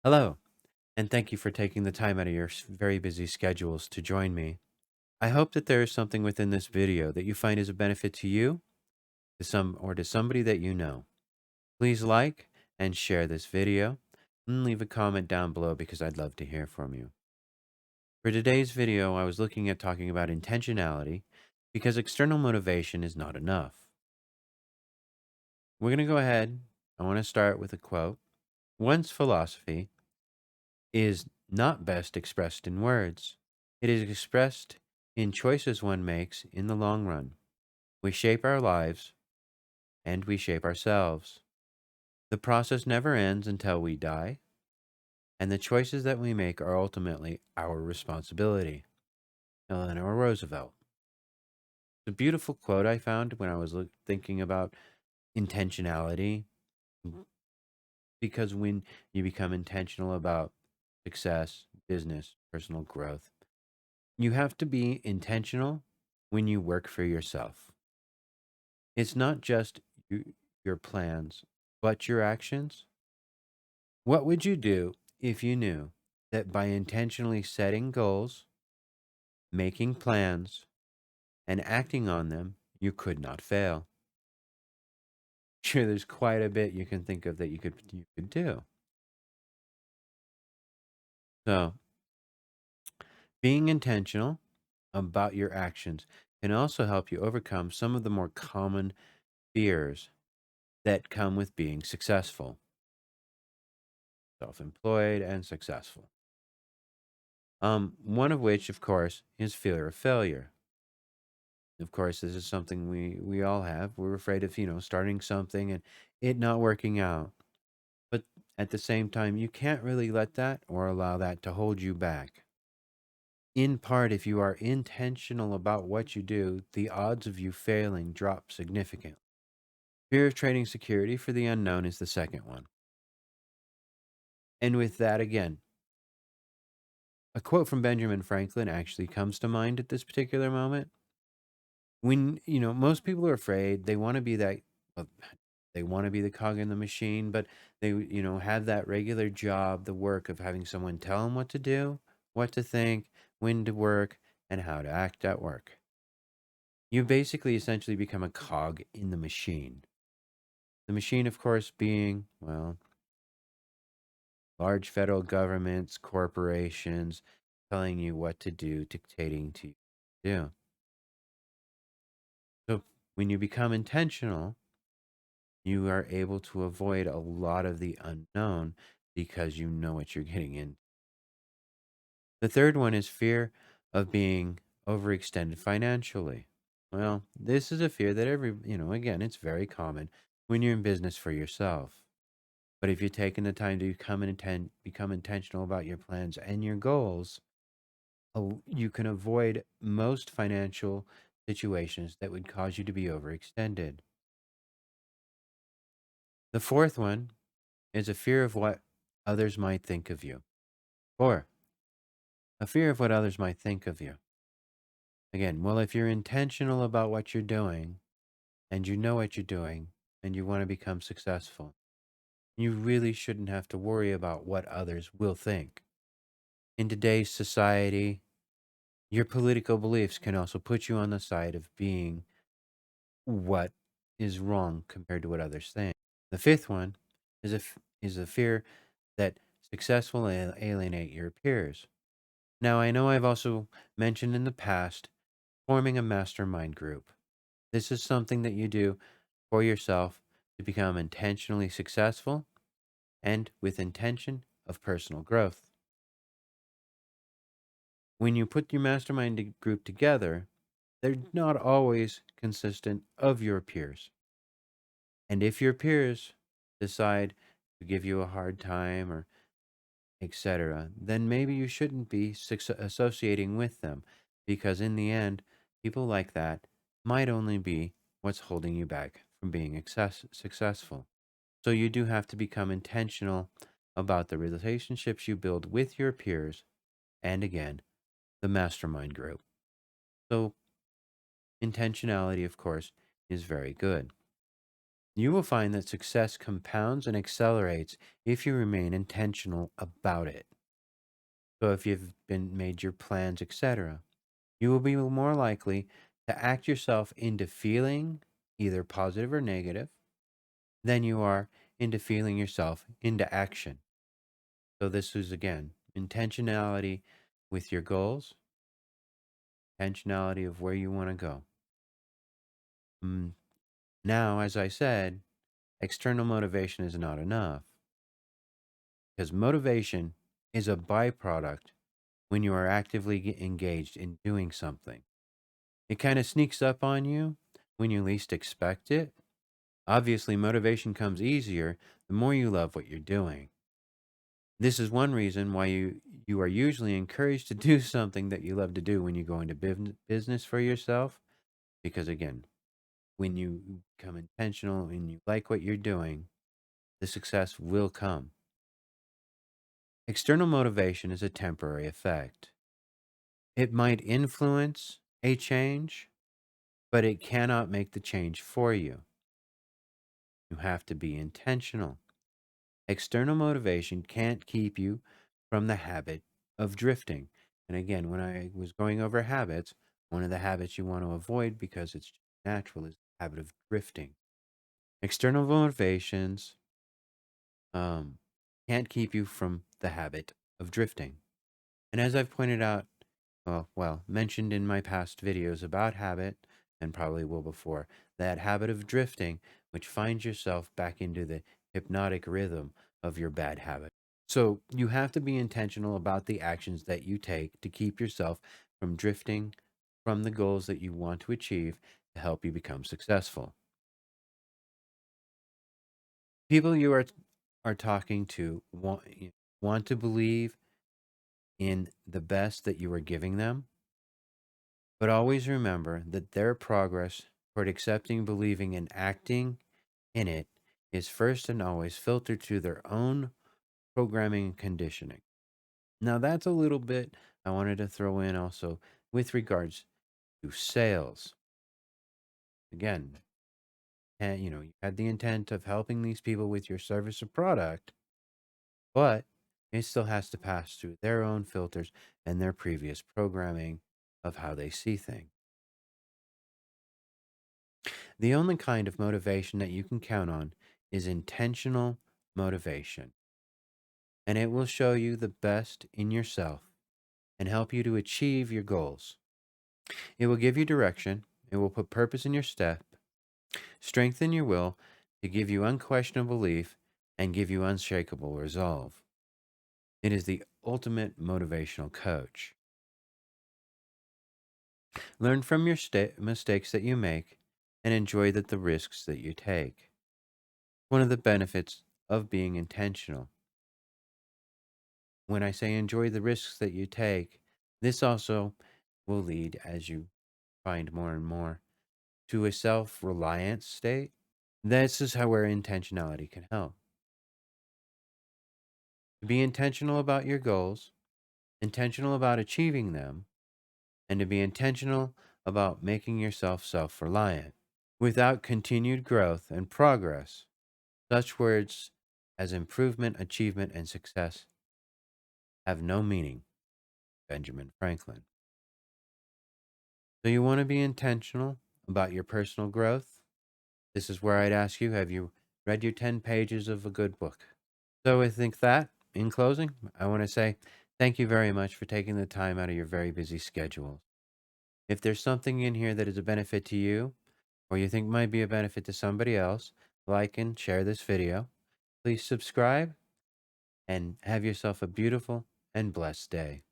Hello, and thank you for taking the time out of your very busy schedules to join me. I hope that there is something within this video that you find is a benefit to you, to somebody that you know. Please like and share this video and leave a comment down below because I'd love to hear from you. For today's video, I was looking at talking about intentionality because external motivation is not enough. We're going to go ahead. I want to start with a quote. One's philosophy is not best expressed in words. It is expressed in choices one makes in the long run. We shape our lives and we shape ourselves. The process never ends until we die, and the choices that we make are ultimately our responsibility. Eleanor Roosevelt. It's a beautiful quote I found when I was thinking about intentionality, because when you become intentional about success, business, personal growth, you have to be intentional when you work for yourself. It's not just your plans, but your actions. What would you do if you knew that by intentionally setting goals, making plans, and acting on them, you could not fail? Sure, there's quite a bit you can think of that you could do. So, being intentional about your actions can also help you overcome some of the more common fears that come with being successful, self employed, and successful. One of which, of course, is fear of failure. Of course, this is something we all have. We're afraid of, starting something and it not working out. But at the same time, you can't really let that or allow that to hold you back. In part, if you are intentional about what you do, the odds of you failing drop significantly. Fear of trading security for the unknown is the second one. And with that, again, a quote from Benjamin Franklin actually comes to mind at this particular moment. When, most people are afraid, they want to be that, uh, they want to be the cog in the machine, but they, have that regular job, the work of having someone tell them what to do, what to think, when to work, and how to act at work. You basically essentially become a cog in the machine. The machine, of course, being, well, large federal governments, corporations telling you what to do, dictating to you what to do. So when you become intentional, you are able to avoid a lot of the unknown because you know what you're getting in. The third one is fear of being overextended financially. Well, this is a fear that again, it's very common when you're in business for yourself. But if you're taking the time to become intentional about your plans and your goals, you can avoid most financial situations that would cause you to be overextended. The fourth one is a fear of what others might think of you. Four, a fear of what others might think of you. Again, well, if you're intentional about what you're doing and you know what you're doing and you want to become successful, you really shouldn't have to worry about what others will think. In today's society, your political beliefs can also put you on the side of being what is wrong compared to what others think. The fifth one is a fear that success will alienate your peers. Now, I know I've also mentioned in the past forming a mastermind group. This is something that you do for yourself to become intentionally successful and with intention of personal growth. When you put your mastermind group together, they're not always consistent of your peers. And if your peers decide to give you a hard time or etc., then maybe you shouldn't be associating with them because in the end, people like that might only be what's holding you back from being successful. So you do have to become intentional about the relationships you build with your peers and again, the mastermind group. So intentionality, of course, is very good. You will find that success compounds and accelerates if you remain intentional about it. So if you've been made your plans, etc., you will be more likely to act yourself into feeling either positive or negative than you are into feeling yourself into action. So this is again intentionality with your goals, intentionality of where you want to go. Mm, Now, as I said, external motivation is not enough because motivation is a byproduct when you are actively engaged in doing something. It kind of sneaks up on you when you least expect it. Obviously, motivation comes easier the more you love what you're doing. This is one reason why you are usually encouraged to do something that you love to do when you go into business for yourself. Because again, when you become intentional and you like what you're doing, the success will come. External motivation is a temporary effect. It might influence a change, but it cannot make the change for you. You have to be intentional. External motivation can't keep you from the habit of drifting. And again, when I was going over habits, one of the habits you want to avoid because it's natural is the habit of drifting. External motivations um, can't keep you from the habit of drifting. And as I've pointed out, mentioned in my past videos about habit, and probably will before, that habit of drifting, which finds yourself back into the hypnotic rhythm of your bad habit. So you have to be intentional about the actions that you take to keep yourself from drifting from the goals that you want to achieve to help you become successful. People you are talking to want to believe in the best that you are giving them, but always remember that their progress toward accepting, believing, and acting in it is first and always filtered through their own programming and conditioning. Now, that's a little bit I wanted to throw in also with regards to sales. Again, and you had the intent of helping these people with your service or product, but it still has to pass through their own filters and their previous programming of how they see things. The only kind of motivation that you can count on is intentional motivation, and it will show you the best in yourself and help you to achieve your goals. It will give you direction, it will put purpose in your step, strengthen your will to give you unquestionable belief, and give you unshakable resolve. It is the ultimate motivational coach. Learn from your mistakes that you make and enjoy the risks that you take. One of the benefits of being intentional. When I say enjoy the risks that you take, this also will lead, as you find more and more, to a self reliance state. This is how where intentionality can help. To be intentional about your goals, intentional about achieving them, and to be intentional about making yourself self reliant. Without continued growth and progress, such words as improvement, achievement, and success have no meaning. Benjamin Franklin. So you want to be intentional about your personal growth? This is where I'd ask you, have you read your 10 pages of a good book? So I think that, in closing, I want to say thank you very much for taking the time out of your very busy schedule. If there's something in here that is a benefit to you, or you think might be a benefit to somebody else, like and share this video. Please subscribe and have yourself a beautiful and blessed day.